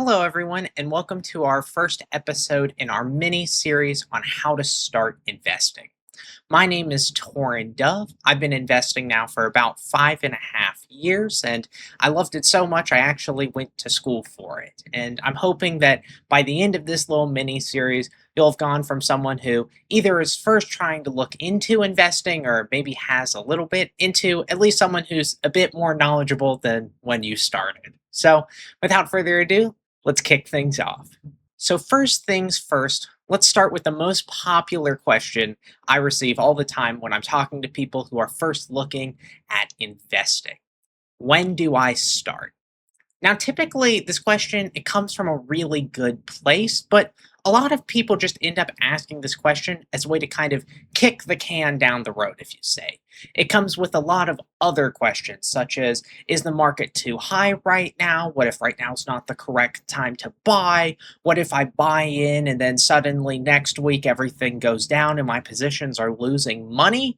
Hello, everyone, and welcome to our first episode in our mini series on how to start investing. My name is Torin Dove. I've been investing now for about 5.5 years, and I loved it so much I actually went to school for it. And I'm hoping that by the end of this little mini series, you'll have gone from someone who either is first trying to look into investing or maybe has a little bit into at least someone who's a bit more knowledgeable than when you started. So, without further ado, let's kick things off. So, first things first, let's start with the most popular question I receive all the time when I'm talking to people who are first looking at investing. When do I start? Now, typically, this question it comes from a really good place, but a lot of people just end up asking this question as a way to kind of kick the can down the road, if you say. It comes with a lot of other questions, such as is the market too high right now? What if right now is not the correct time to buy? What if I buy in and then suddenly next week everything goes down and my positions are losing money?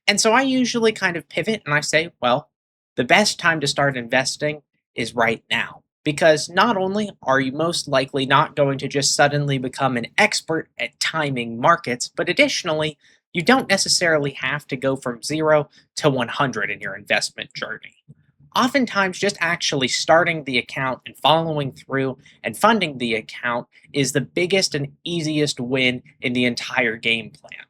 And so I usually kind of pivot and I say, well, the best time to start investing is right now. Because not only are you most likely not going to just suddenly become an expert at timing markets, but additionally, you don't necessarily have to go from 0 to 100 in your investment journey. Oftentimes, just actually starting the account and following through and funding the account is the biggest and easiest win in the entire game plan.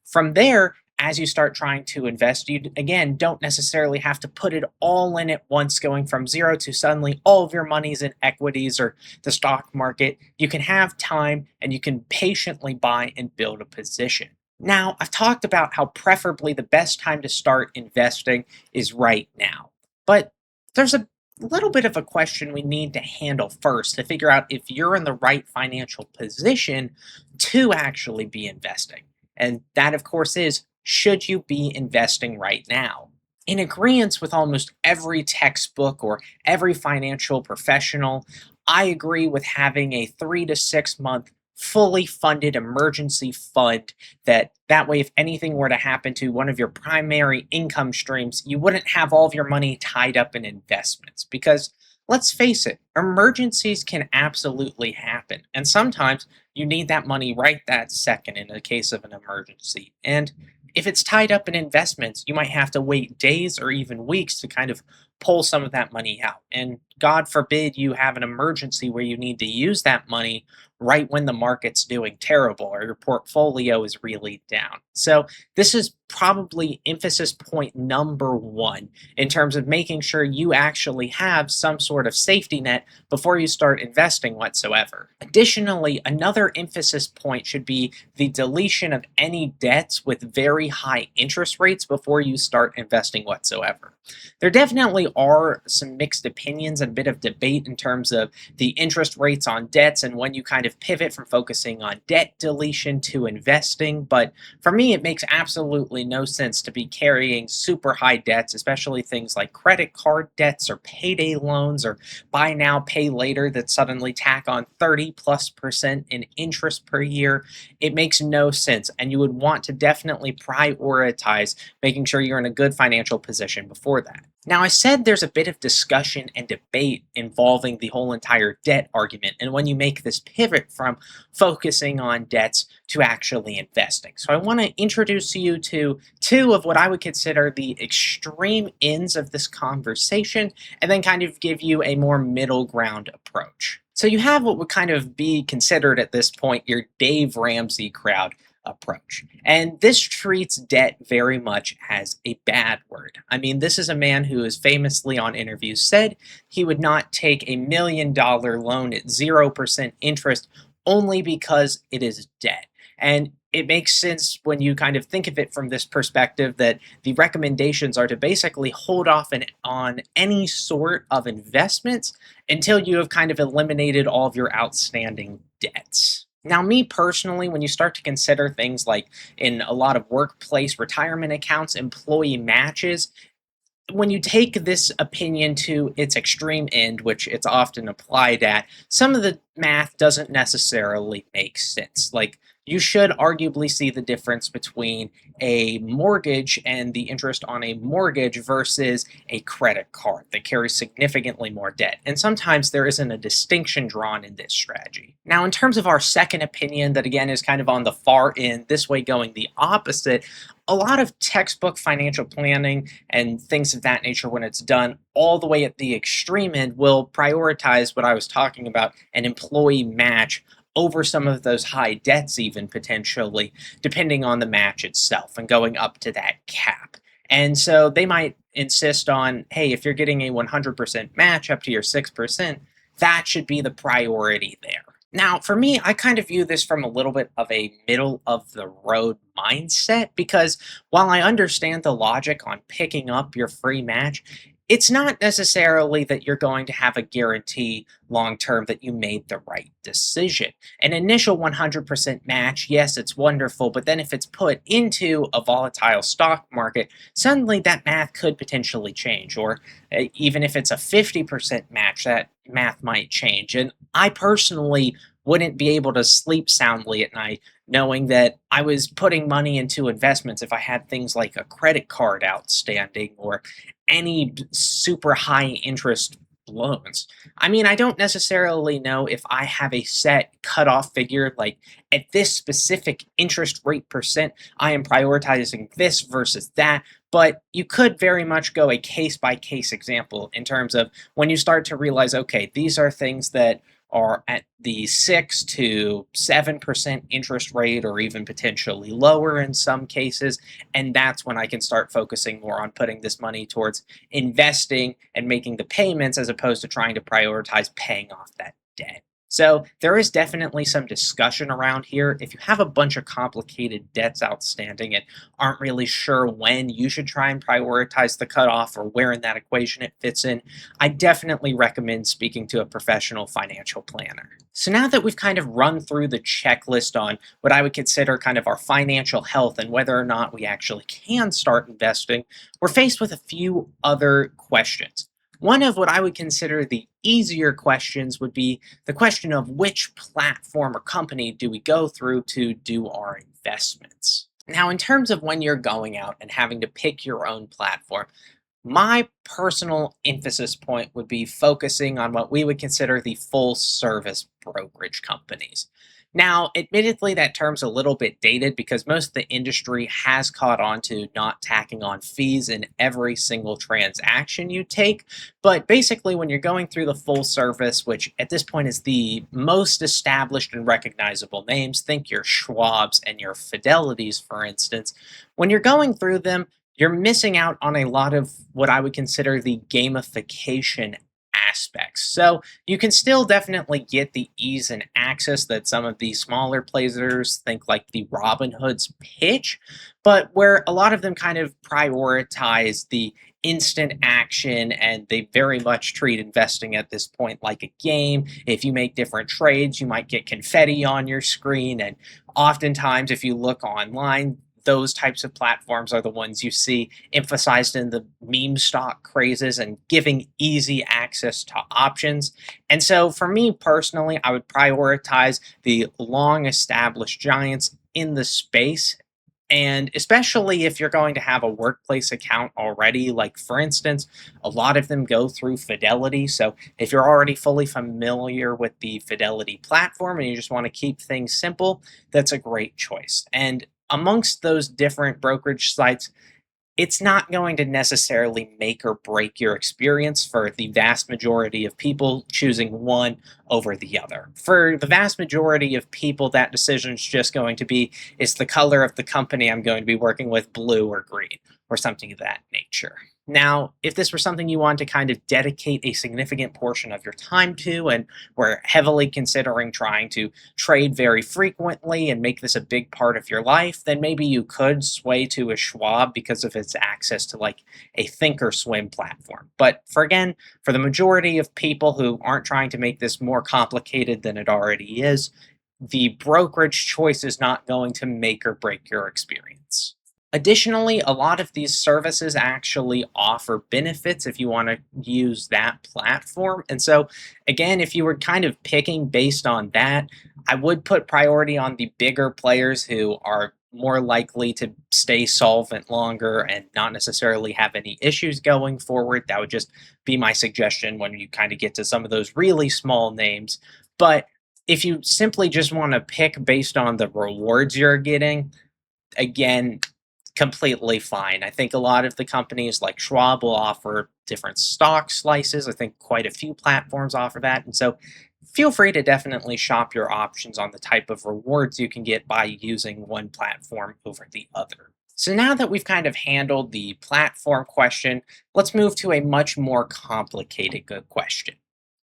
From there, as you start trying to invest, you again don't necessarily have to put it all in at once, going from 0 to suddenly all of your money's in equities or the stock market. You can have time and you can patiently buy and build a position. Now, I've talked about how preferably the best time to start investing is right now. But there's a little bit of a question we need to handle first to figure out if you're in the right financial position to actually be investing. And that, of course, is should you be investing right now? In agreement with almost every textbook or every financial professional, I agree with having a 3 to 6 month fully funded emergency fund that way if anything were to happen to one of your primary income streams, you wouldn't have all of your money tied up in investments because let's face it, emergencies can absolutely happen. And sometimes you need that money right that second in the case of an emergency. And if it's tied up in investments, you might have to wait days or even weeks to kind of pull some of that money out. And God forbid you have an emergency where you need to use that money right when the market's doing terrible or your portfolio is really down. So, this is probably emphasis point number one in terms of making sure you actually have some sort of safety net before you start investing whatsoever. Additionally, another emphasis point should be the deletion of any debts with very high interest rates before you start investing whatsoever. There definitely are some mixed opinions and a bit of debate in terms of the interest rates on debts and when you kind of pivot from focusing on debt deletion to investing. But for me, it makes absolutely no sense to be carrying super high debts, especially things like credit card debts or payday loans or buy now, pay later that suddenly tack on 30+% in interest per year. It makes no sense. And you would want to definitely prioritize making sure you're in a good financial position before that. Now, I said there's a bit of discussion and debate involving the whole entire debt argument, and when you make this pivot from focusing on debts to actually investing. So, I want to introduce you to two of what I would consider the extreme ends of this conversation, and then kind of give you a more middle ground approach. So, you have what would kind of be considered at this point your Dave Ramsey crowd approach. And this treats debt very much as a bad word. I mean, this is a man who has famously on interviews said he would not take $1 million loan at 0% interest only because it is debt. And it makes sense when you kind of think of it from this perspective that the recommendations are to basically hold off on any sort of investments until you have kind of eliminated all of your outstanding debts. Now, me personally, when you start to consider things like in a lot of workplace retirement accounts, employee matches, when you take this opinion to its extreme end, which it's often applied at, some of the math doesn't necessarily make sense. Like, you should arguably see the difference between a mortgage and the interest on a mortgage versus a credit card that carries significantly more debt. And sometimes there isn't a distinction drawn in this strategy. Now, in terms of our second opinion, that again is kind of on the far end, this way going the opposite, a lot of textbook financial planning and things of that nature, when it's done all the way at the extreme end, will prioritize what I was talking about, an employee match over some of those high debts, even potentially, depending on the match itself and going up to that cap. And so they might insist on, hey, if you're getting a 100% match up to your 6%, that should be the priority there. Now, for me, I kind of view this from a little bit of a middle of the road mindset because while I understand the logic on picking up your free match, it's not necessarily that you're going to have a guarantee long term that you made the right decision. An initial 100% match, yes, it's wonderful, but then if it's put into a volatile stock market, suddenly that math could potentially change. Or even if it's a 50% match, that math might change. And I personally wouldn't be able to sleep soundly at night knowing that I was putting money into investments if I had things like a credit card outstanding or any super high interest loans. I mean, I don't necessarily know if I have a set cutoff figure, like at this specific interest rate percent, I am prioritizing this versus that. But you could very much go a case by case example in terms of when you start to realize, okay, these are things that are at the 6 to 7% interest rate or even potentially lower in some cases. And that's when I can start focusing more on putting this money towards investing and making the payments as opposed to trying to prioritize paying off that debt. So there is definitely some discussion around here. If you have a bunch of complicated debts outstanding and aren't really sure when you should try and prioritize the cutoff or where in that equation it fits in, I definitely recommend speaking to a professional financial planner. So now that we've kind of run through the checklist on what I would consider kind of our financial health and whether or not we actually can start investing, we're faced with a few other questions. One of what I would consider the easier questions would be the question of which platform or company do we go through to do our investments. Now, in terms of when you're going out and having to pick your own platform, my personal emphasis point would be focusing on what we would consider the full service brokerage companies. Now, admittedly, that term's a little bit dated because most of the industry has caught on to not tacking on fees in every single transaction you take. But basically, when you're going through the full service, which at this point is the most established and recognizable names, think your Schwabs and your Fidelities, for instance, when you're going through them, you're missing out on a lot of what I would consider the gamification aspects. So you can still definitely get the ease and access that some of these smaller players think like the Robin Hoods pitch, but where a lot of them kind of prioritize the instant action and they very much treat investing at this point like a game. If you make different trades, you might get confetti on your screen. And oftentimes, if you look online, those types of platforms are the ones you see emphasized in the meme stock crazes and giving easy access to options. And so for me personally, I would prioritize the long established giants in the space. And especially if you're going to have a workplace account already, like for instance, a lot of them go through Fidelity. So if you're already fully familiar with the Fidelity platform and you just want to keep things simple, that's a great choice. And amongst those different brokerage sites, it's not going to necessarily make or break your experience for the vast majority of people choosing one over the other. For the vast majority of people, that decision is just going to be, is the color of the company I'm going to be working with blue or green or something of that nature? Now, if this were something you want to kind of dedicate a significant portion of your time to, and were heavily considering trying to trade very frequently and make this a big part of your life, then maybe you could sway to a Schwab because of its access to like a Thinkorswim platform. But for the majority of people who aren't trying to make this more complicated than it already is, the brokerage choice is not going to make or break your experience. Additionally, a lot of these services actually offer benefits if you want to use that platform. And so, again, if you were kind of picking based on that, I would put priority on the bigger players who are more likely to stay solvent longer and not necessarily have any issues going forward. That would just be my suggestion when you kind of get to some of those really small names. But if you simply just want to pick based on the rewards you're getting, again, completely fine. I think a lot of the companies like Schwab will offer different stock slices. I think quite a few platforms offer that. And so feel free to definitely shop your options on the type of rewards you can get by using one platform over the other. So now that we've kind of handled the platform question, let's move to a much more complicated question.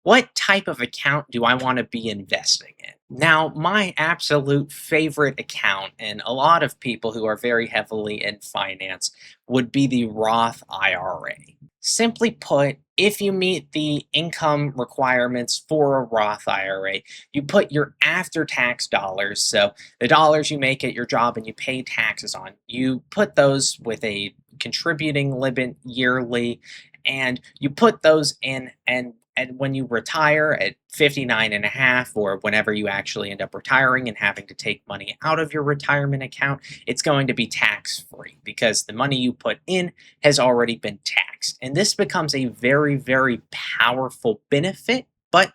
What type of account do I want to be investing in? Now, my absolute favorite account, and a lot of people who are very heavily in finance, would be the Roth IRA. Simply put, if you meet the income requirements for a Roth IRA, you put your after tax dollars, so the dollars you make at your job and you pay taxes on, you put those with a contributing limit yearly, and you put those in, and when you retire at 59 and a half, or whenever you actually end up retiring and having to take money out of your retirement account, it's going to be tax free because the money you put in has already been taxed. And this becomes a very, very powerful benefit. But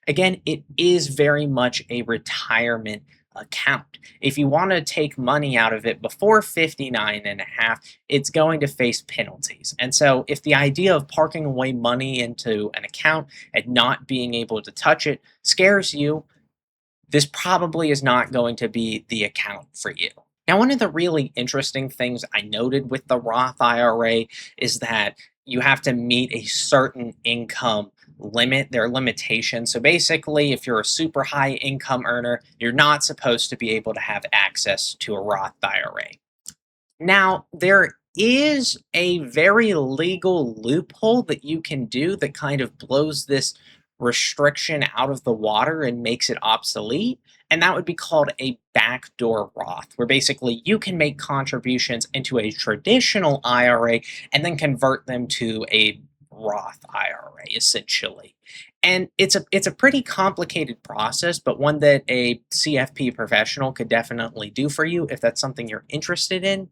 again, it is very much a retirement account. If you want to take money out of it before 59 and a half, it's going to face penalties. And so if the idea of parking away money into an account and not being able to touch it scares you, this probably is not going to be the account for you. Now, one of the really interesting things I noted with the Roth IRA is that you have to meet a certain income limit. There are limitations. So basically, if you're a super high income earner, you're not supposed to be able to have access to a Roth IRA. Now, there is a very legal loophole that you can do that kind of blows this restriction out of the water and makes it obsolete. And that would be called a backdoor Roth, where basically you can make contributions into a traditional IRA and then convert them to a Roth IRA, essentially. And it's a pretty complicated process, but one that a CFP professional could definitely do for you if that's something you're interested in.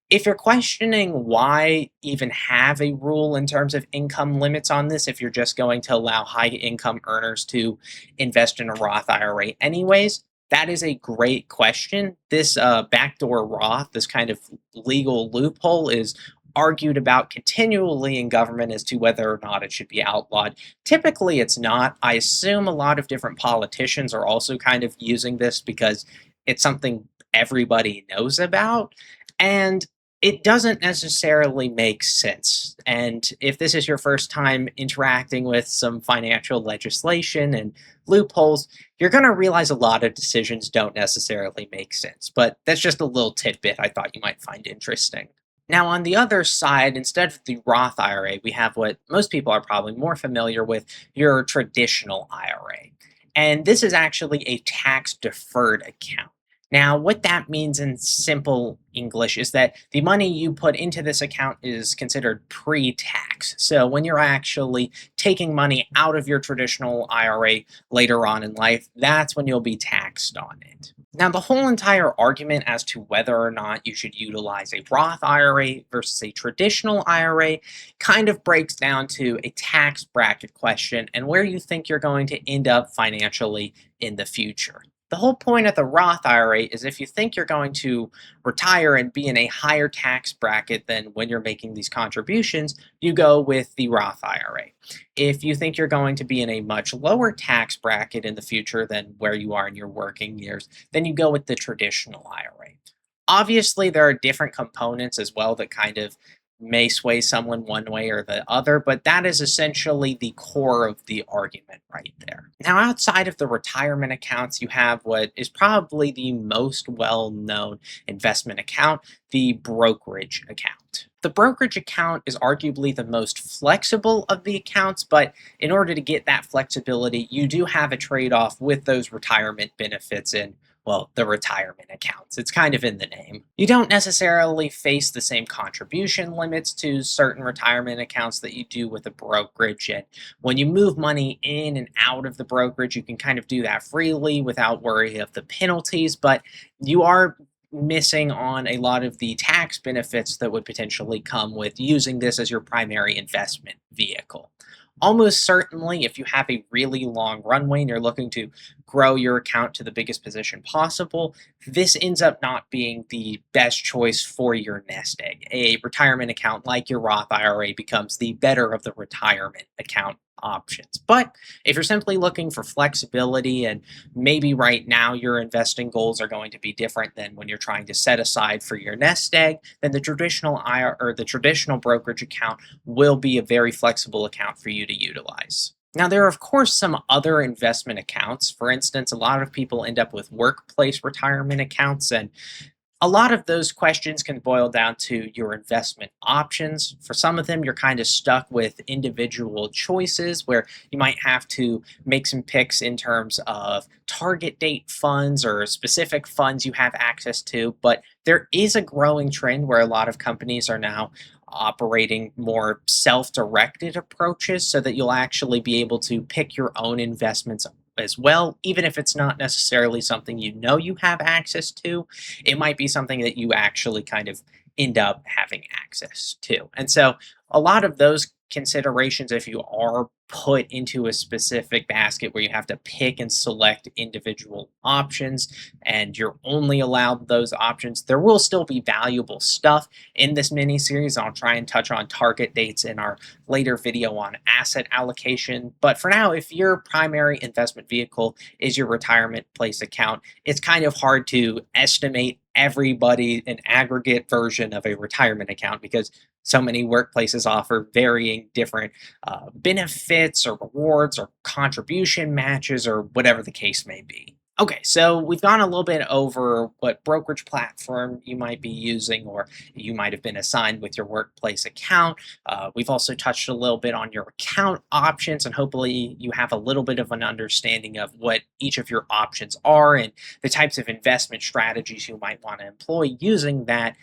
If you're questioning why even have a rule in terms of income limits on this, if you're just going to allow high income earners to invest in a Roth IRA anyways, that is a great question. This backdoor Roth, this kind of legal loophole, is argued about continually in government as to whether or not it should be outlawed. Typically, it's not. I assume a lot of different politicians are also kind of using this because it's something everybody knows about. And it doesn't necessarily make sense. And if this is your first time interacting with some financial legislation and loopholes, you're going to realize a lot of decisions don't necessarily make sense. But that's just a little tidbit I thought you might find interesting. Now, on the other side, instead of the Roth IRA, we have what most people are probably more familiar with, your traditional IRA. And this is actually a tax deferred account. Now, what that means in simple English is that the money you put into this account is considered pre-tax. So when you're actually taking money out of your traditional IRA later on in life, that's when you'll be taxed on it. Now, the whole entire argument as to whether or not you should utilize a Roth IRA versus a traditional IRA kind of breaks down to a tax bracket question and where you think you're going to end up financially in the future. The whole point of the Roth IRA is if you think you're going to retire and be in a higher tax bracket than when you're making these contributions, you go with the Roth IRA. If you think you're going to be in a much lower tax bracket in the future than where you are in your working years, then you go with the traditional IRA. Obviously, there are different components as well that kind of may sway someone one way or the other, but that is essentially the core of the argument right there. Now, outside of the retirement accounts, you have what is probably the most well-known investment account, the brokerage account. The brokerage account is arguably the most flexible of the accounts, but in order to get that flexibility, you do have a trade-off with those retirement benefits in well, the retirement accounts. It's kind of in the name. You don't necessarily face the same contribution limits to certain retirement accounts that you do with a brokerage. And when you move money in and out of the brokerage, you can kind of do that freely without worry of the penalties, but you are missing on a lot of the tax benefits that would potentially come with using this as your primary investment vehicle. Almost certainly, if you have a really long runway and you're looking to grow your account to the biggest position possible, this ends up not being the best choice for your nest egg. A retirement account like your Roth IRA becomes the better of the retirement account options. But if you're simply looking for flexibility and maybe right now your investing goals are going to be different than when you're trying to set aside for your nest egg, then the traditional IRA or the traditional brokerage account will be a very flexible account for you to utilize. Now, there are, of course, some other investment accounts. For instance, a lot of people end up with workplace retirement accounts, and a lot of those questions can boil down to your investment options. For some of them, you're kind of stuck with individual choices where you might have to make some picks in terms of target date funds or specific funds you have access to. But there is a growing trend where a lot of companies are now operating more self directed approaches so that you'll actually be able to pick your own investments as well, even if it's not necessarily something you know you have access to. It might be something that you actually kind of end up having access to. And so, a lot of those considerations, if you are put into a specific basket where you have to pick and select individual options and you're only allowed those options, there will still be valuable stuff in this mini series. I'll try and touch on target dates in our later video on asset allocation. But for now, if your primary investment vehicle is your retirement place account, it's kind of hard to estimate everybody an aggregate version of a retirement account because so many workplaces offer varying different benefits or rewards or contribution matches or whatever the case may be. Okay, so we've gone a little bit over what brokerage platform you might be using or you might have been assigned with your workplace account. We've also touched a little bit on your account options, and hopefully you have a little bit of an understanding of what each of your options are and the types of investment strategies you might want to employ using that.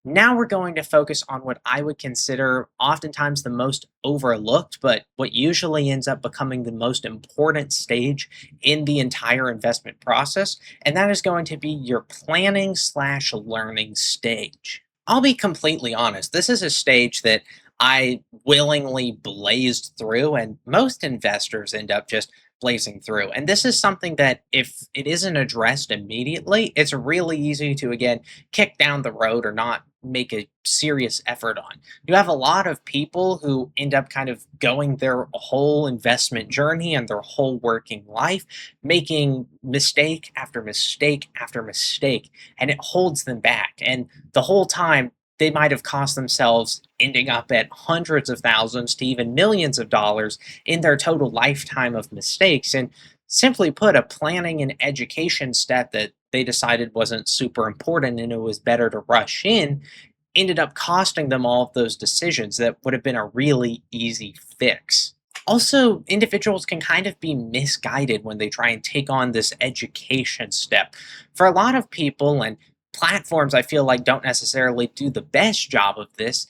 Now we're going to focus on what I would consider oftentimes the most overlooked, but what usually ends up becoming the most important stage in the entire investment process, and that is going to be your planning slash learning stage. I'll be completely honest, this is a stage that I willingly blazed through, and most investors end up just blazing through. And this is something that if it isn't addressed immediately, it's really easy to, again, kick down the road or not make a serious effort on. You have a lot of people who end up kind of going their whole investment journey and their whole working life, making mistake after mistake after mistake, and it holds them back. And the whole time, they might have cost themselves ending up at hundreds of thousands to even millions of dollars in their total lifetime of mistakes. And simply put, a planning and education step that they decided wasn't super important and it was better to rush in ended up costing them all of those decisions that would have been a really easy fix. Also, individuals can kind of be misguided when they try and take on this education step. For a lot of people, and platforms I feel like don't necessarily do the best job of this,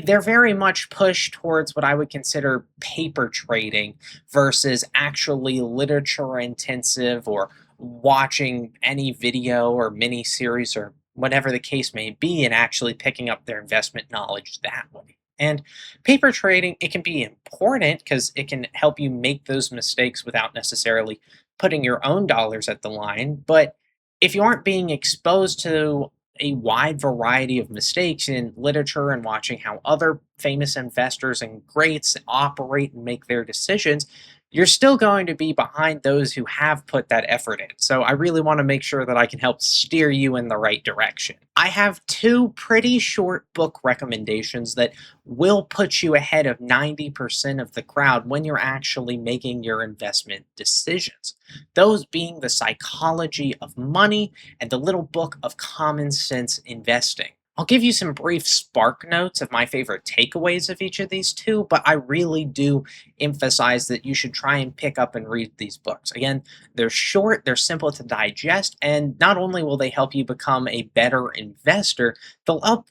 they're very much pushed towards what I would consider paper trading versus actually literature intensive or watching any video or mini series or whatever the case may be and actually picking up their investment knowledge that way. And paper trading, it can be important because it can help you make those mistakes without necessarily putting your own dollars at the line. But if you aren't being exposed to a wide variety of mistakes in literature and watching how other famous investors and greats operate and make their decisions, you're still going to be behind those who have put that effort in. So I really want to make sure that I can help steer you in the right direction. I have two pretty short book recommendations that will put you ahead of 90% of the crowd when you're actually making your investment decisions. Those being The Psychology of Money and The Little Book of Common Sense Investing. I'll give you some brief spark notes of my favorite takeaways of each of these two, but I really do emphasize that you should try and pick up and read these books. Again, they're short, they're simple to digest, and not only will they help you become a better investor, they'll help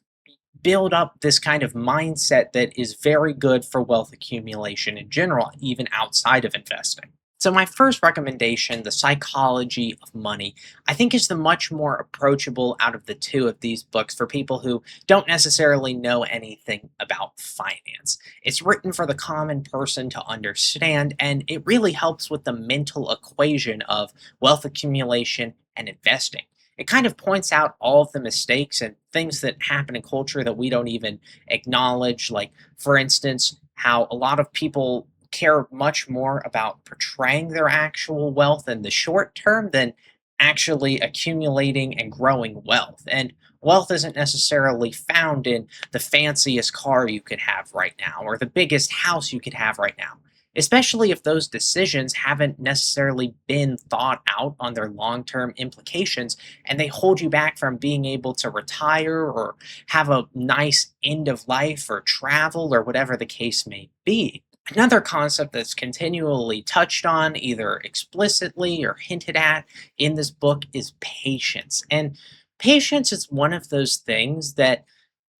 build up this kind of mindset that is very good for wealth accumulation in general, even outside of investing. So, my first recommendation, The Psychology of Money, I think is the much more approachable out of the two of these books for people who don't necessarily know anything about finance. It's written for the common person to understand, and it really helps with the mental equation of wealth accumulation and investing. It kind of points out all of the mistakes and things that happen in culture that we don't even acknowledge. Like, for instance, how a lot of people care much more about portraying their actual wealth in the short term than actually accumulating and growing wealth. And wealth isn't necessarily found in the fanciest car you could have right now or the biggest house you could have right now, especially if those decisions haven't necessarily been thought out on their long term implications and they hold you back from being able to retire or have a nice end of life or travel or whatever the case may be. Another concept that's continually touched on, either explicitly or hinted at in this book, is patience. And patience is one of those things that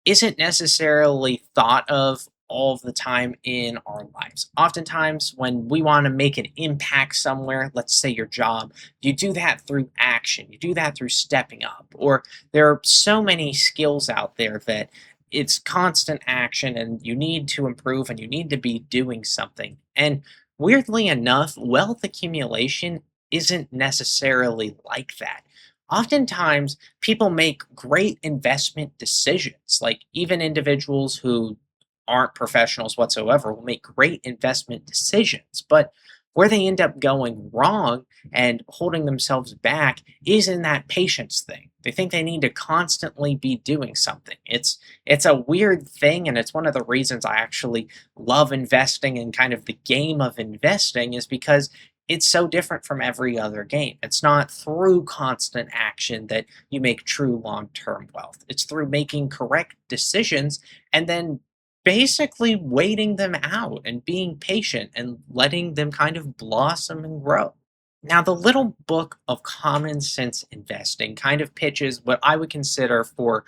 isn't necessarily thought of all the time in our lives. Oftentimes, when we want to make an impact somewhere, let's say your job, you do that through action, you do that through stepping up. Or there are so many skills out there that it's constant action and you need to improve and you need to be doing something. And weirdly enough, wealth accumulation isn't necessarily like that. Oftentimes, people make great investment decisions. Like even individuals who aren't professionals whatsoever will make great investment decisions. But where they end up going wrong and holding themselves back is in that patience thing. They think they need to constantly be doing something. It's a weird thing, and it's one of the reasons I actually love investing and kind of the game of investing is because it's so different from every other game. It's not through constant action that you make true long term wealth. It's through making correct decisions and then basically waiting them out and being patient and letting them kind of blossom and grow. Now, the little book of common sense investing kind of pitches what I would consider for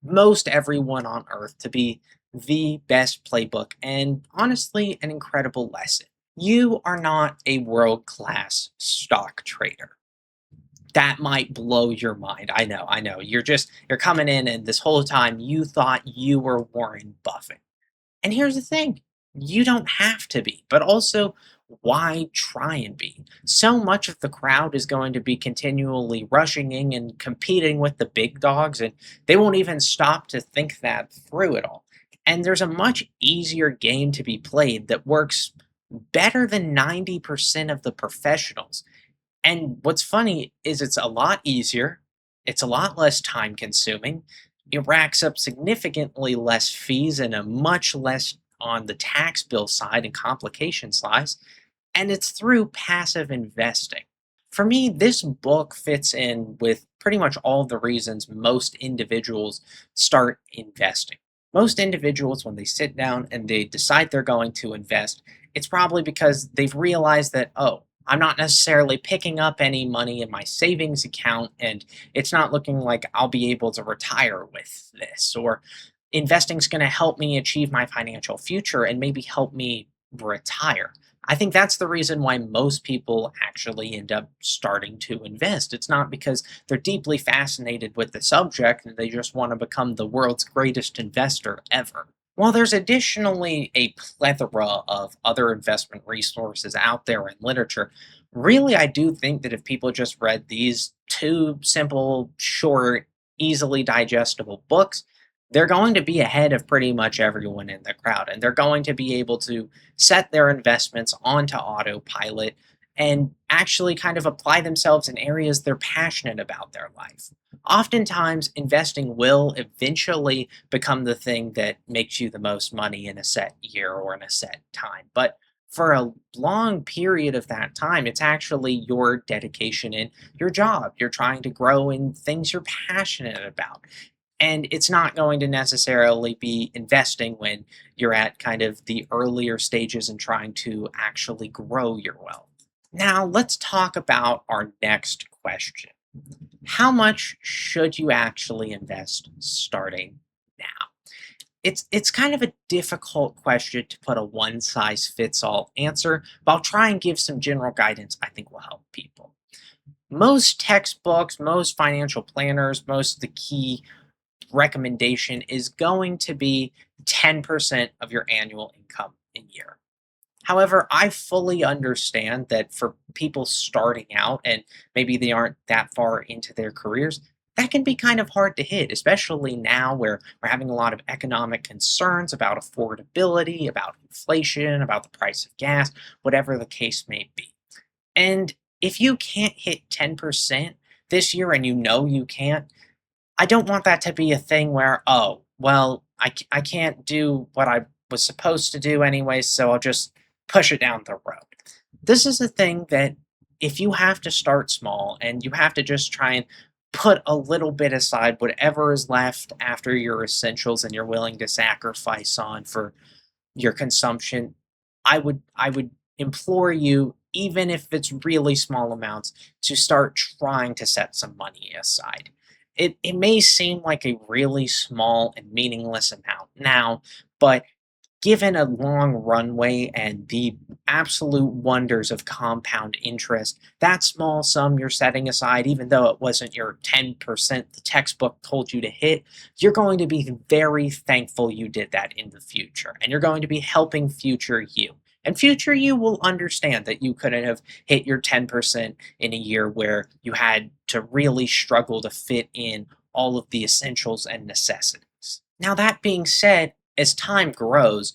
most everyone on earth to be the best playbook and honestly an incredible lesson. You are not a world class stock trader. That might blow your mind. I know. You're coming in and this whole time you thought you were Warren Buffett. And here's the thing, you don't have to be, but also why try and be? So much of the crowd is going to be continually rushing in and competing with the big dogs, and they won't even stop to think that through at all. And there's a much easier game to be played that works better than 90% of the professionals. And what's funny is it's a lot easier, it's a lot less time consuming, it racks up significantly less fees and a much less on the tax bill side and complication size, and it's through passive investing. For me, this book fits in with pretty much all the reasons most individuals start investing. Most individuals, when they sit down and they decide they're going to invest, it's probably because they've realized that, oh, I'm not necessarily picking up any money in my savings account, and it's not looking like I'll be able to retire with this. Or investing is going to help me achieve my financial future and maybe help me retire. I think that's the reason why most people actually end up starting to invest. It's not because they're deeply fascinated with the subject and they just want to become the world's greatest investor ever. While there's additionally a plethora of other investment resources out there in literature, really I do think that if people just read these two simple, short, easily digestible books, they're going to be ahead of pretty much everyone in the crowd. And they're going to be able to set their investments onto autopilot and actually kind of apply themselves in areas they're passionate about their life. Oftentimes, investing will eventually become the thing that makes you the most money in a set year or in a set time. But for a long period of that time, it's actually your dedication in your job. You're trying to grow in things you're passionate about. And it's not going to necessarily be investing when you're at kind of the earlier stages and trying to actually grow your wealth. Now, let's talk about our next question. How much should you actually invest starting now? It's kind of a difficult question to put a one size fits all answer, but I'll try and give some general guidance I think will help people. Most textbooks, most financial planners, most of the key recommendation is going to be 10% of your annual income a year. However, I fully understand that for people starting out and maybe they aren't that far into their careers, that can be kind of hard to hit, especially now where we're having a lot of economic concerns about affordability, about inflation, about the price of gas, whatever the case may be. And if you can't hit 10% this year and you know you can't, I don't want that to be a thing where, oh, well, I can't do what I was supposed to do anyway, so I'll just push it down the road. This is the thing that if you have to start small and you have to just try and put a little bit aside, whatever is left after your essentials and you're willing to sacrifice on for your consumption, I would implore you, even if it's really small amounts, to start trying to set some money aside. It may seem like a really small and meaningless amount now, but given a long runway and the absolute wonders of compound interest, that small sum you're setting aside, even though it wasn't your 10% the textbook told you to hit, you're going to be very thankful you did that in the future. And you're going to be helping future you. And future you will understand that you couldn't have hit your 10% in a year where you had to really struggle to fit in all of the essentials and necessities. Now, that being said, as time grows,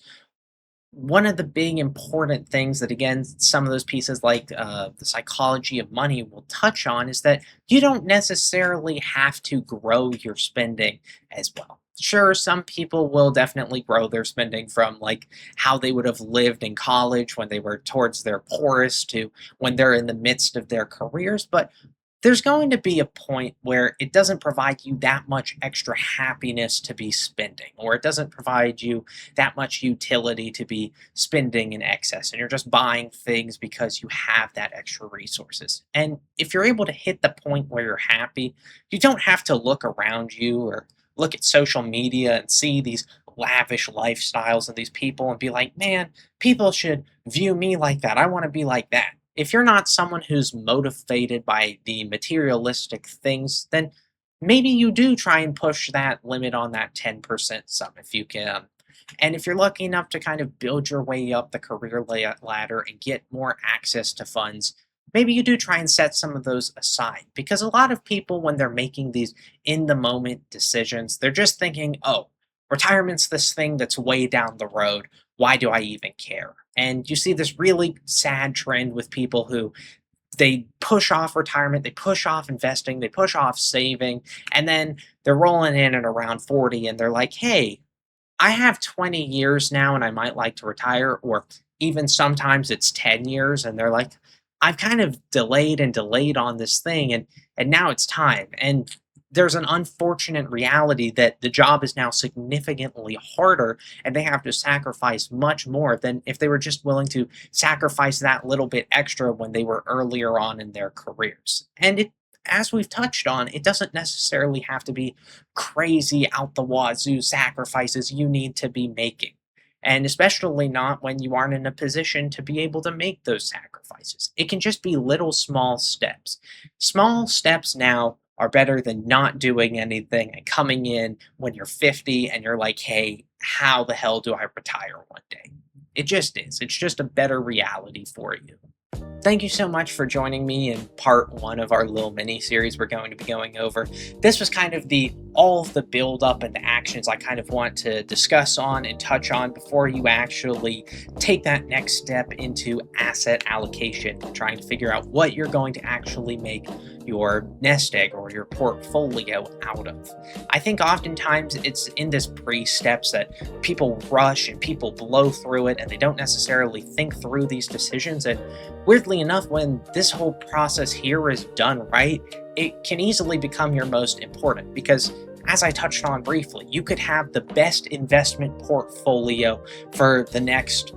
one of the big important things that, again, some of those pieces like the psychology of money will touch on is that you don't necessarily have to grow your spending as well. Sure, some people will definitely grow their spending from like how they would have lived in college when they were towards their poorest to when they're in the midst of their careers, but there's going to be a point where it doesn't provide you that much extra happiness to be spending, or it doesn't provide you that much utility to be spending in excess, and you're just buying things because you have that extra resources. And if you're able to hit the point where you're happy, you don't have to look around you or look at social media and see these lavish lifestyles of these people and be like, man, people should view me like that. I want to be like that. If you're not someone who's motivated by the materialistic things, then maybe you do try and push that limit on that 10% sum if you can. And if you're lucky enough to kind of build your way up the career ladder and get more access to funds, maybe you do try and set some of those aside. Because a lot of people, when they're making these in the moment decisions, they're just thinking, oh, retirement's this thing that's way down the road. Why do I even care? And you see this really sad trend with people who they push off retirement, they push off investing, they push off saving, and then they're rolling in at around 40 and they're like, hey, I have 20 years now and I might like to retire, or even sometimes it's 10 years and they're like, I've kind of delayed and delayed on this thing and now it's time. And there's an unfortunate reality that the job is now significantly harder and they have to sacrifice much more than if they were just willing to sacrifice that little bit extra when they were earlier on in their careers. And it, as we've touched on, it doesn't necessarily have to be crazy out the wazoo sacrifices you need to be making. And especially not when you aren't in a position to be able to make those sacrifices. It can just be little small steps. Small steps now are better than not doing anything and coming in when you're 50 and you're like, hey, how the hell do I retire one day? It just is. It's just a better reality for you. Thank you so much for joining me in part one of our little mini series we're going to be going over. This was kind of the all of the build up and the actions I kind of want to discuss on and touch on before you actually take that next step into asset allocation and trying to figure out what you're going to actually make your nest egg or your portfolio out of. I think oftentimes it's in this pre-steps that people rush and people blow through it and they don't necessarily think through these decisions. And weirdly enough, when this whole process here is done right, it can easily become your most important because as I touched on briefly, you could have the best investment portfolio for the next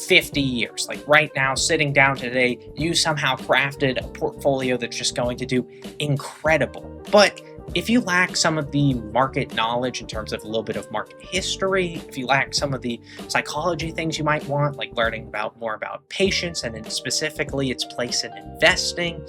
50 years. Like right now, sitting down today, you somehow crafted a portfolio that's just going to do incredible. But if you lack some of the market knowledge in terms of a little bit of market history, if you lack some of the psychology things you might want, like learning about more about patience and then specifically its place in investing,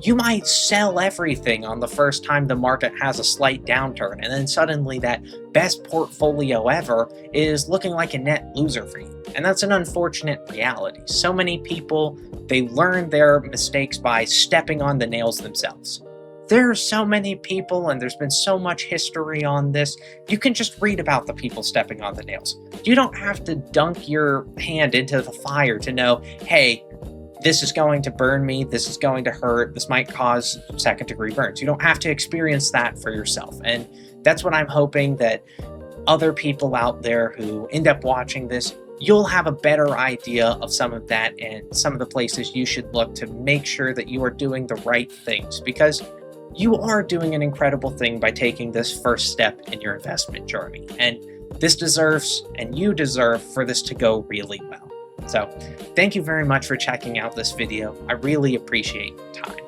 you might sell everything on the first time the market has a slight downturn, and then suddenly that best portfolio ever is looking like a net loser for you. And that's an unfortunate reality. So many people, they learn their mistakes by stepping on the nails themselves. There are so many people, and there's been so much history on this. You can just read about the people stepping on the nails. You don't have to dunk your hand into the fire to know, hey, this is going to burn me, this is going to hurt, this might cause second-degree burns. You don't have to experience that for yourself. And that's what I'm hoping that other people out there who end up watching this, you'll have a better idea of some of that and some of the places you should look to make sure that you are doing the right things, because you are doing an incredible thing by taking this first step in your investment journey. And this deserves, and you deserve, for this to go really well. So thank you very much for checking out this video. I really appreciate your time.